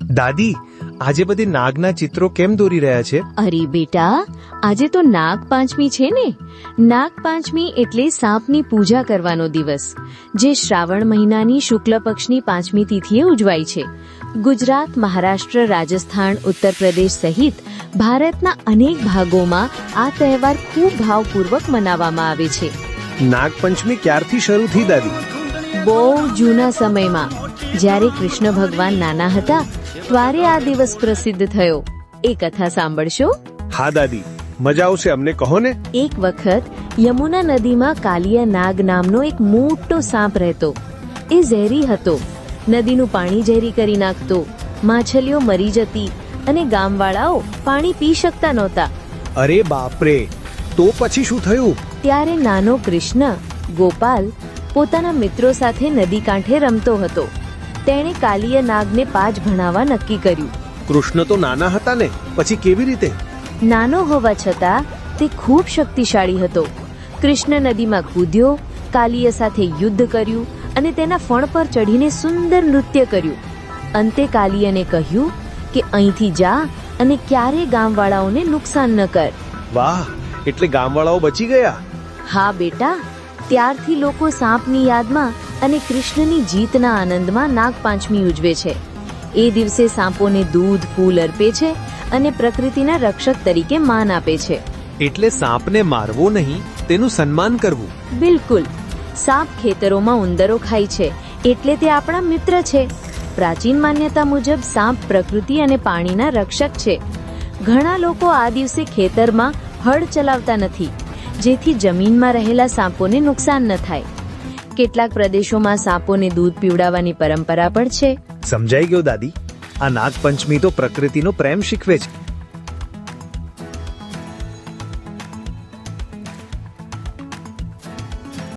દાદી, આજે બધી નાગના ચિત્રો કેમ દોરી રહ્યા છે? અરે બેટા, આજે તો નાગ પાંચમી છે ને. નાગ પાંચમી એટલે સાપની પૂજા કરવાનો દિવસ, જે શ્રાવણ મહિનાની શુક્લ પક્ષની પાંચમી તિથિએ ઉજવાય છે. ગુજરાત, મહારાષ્ટ્ર, રાજસ્થાન, ઉત્તર પ્રદેશ સહિત ભારતના અનેક ભાગોમાં આ તહેવાર ખૂબ ભાવપૂર્વક મનાવવામાં આવે છે. નાગપંચમી ક્યારથી શરૂ થઈ દાદી? બહુ જૂના સમયમાં, જ્યારે કૃષ્ણ ભગવાન નાના હતા ત્યારે આ દિવસ પ્રસિદ્ધ થયો. એ કથા સાંભળશો? હા દાદી, મજા આવશે, અમને કહો ને. એક વખત યમુના નદીમાં કાલિયા નાગ નામનો એક મોટો સાપ રહેતો. એ ઝેરી હતો, નદીનું પાણી ઝેરી કરી નાખતો, માછલીઓ મરી જતી અને ગામવાળાઓ પાણી પી શકતા નહોતા. અરે બાપરે, તો પછી શું થયું? ત્યારે નાનો કૃષ્ણ ગોપાલ પોતાના મિત્રો સાથે નદી કાંઠે રમતો હતો. તેણે કાલિયા નાગને પાજ ભણાવવા નક્કી કર્યું. કૃષ્ણ તો નાના હતા ને, પછી કેવી રીતે? નાનો હોવા છતાં તે ખૂબ શક્તિશાળી હતો. કૃષ્ણ નદીમાં કૂદ્યો, કાલિયા સાથે યુદ્ધ કર્યું અને તેના ફણ પર ચઢીને સુંદર નૃત્ય કર્યું. અંતે કાલિયાને કહ્યું કે અહીંથી જા અને ક્યારે ગામવાળાઓને નુકસાન ન કર. વાહ, એટલે ગામવાળાઓ બચી ગયા? હા બેટા, ત્યારથી લોકો સાપની યાદમાં અને કૃષ્ણની જીતના આનંદમાં નાગપાંચમી ઉજવે છે. એ દિવસે સાપોને દૂધ, ફૂલ અર્પે છે અને પ્રકૃતિના રક્ષક તરીકે માન આપે છે. એટલે સાપને મારવો નહીં, તેનું સન્માન કરવું. બિલકુલ. સાપ ખેતરોમાં ઉંદરો ખાય છે, એટલે તે આપણા મિત્ર છે. પ્રાચીન માન્યતા મુજબ સાપ પ્રકૃતિ અને પાણીના રક્ષક છે. ઘણા લોકો આ દિવસે ખેતરમાં હળ ચલાવતા નથી, જેથી જમીનમાં રહેલા સાપોને નુકસાન ન થાય. કેટલાક પ્રદેશોમાં સાપોને દૂધ પીવડાવવાની પરંપરા પણ છે. સમજાઈ ગયો દાદી. આ નાગપંચમી તો પ્રકૃતિનો પ્રેમ શીખવે છે.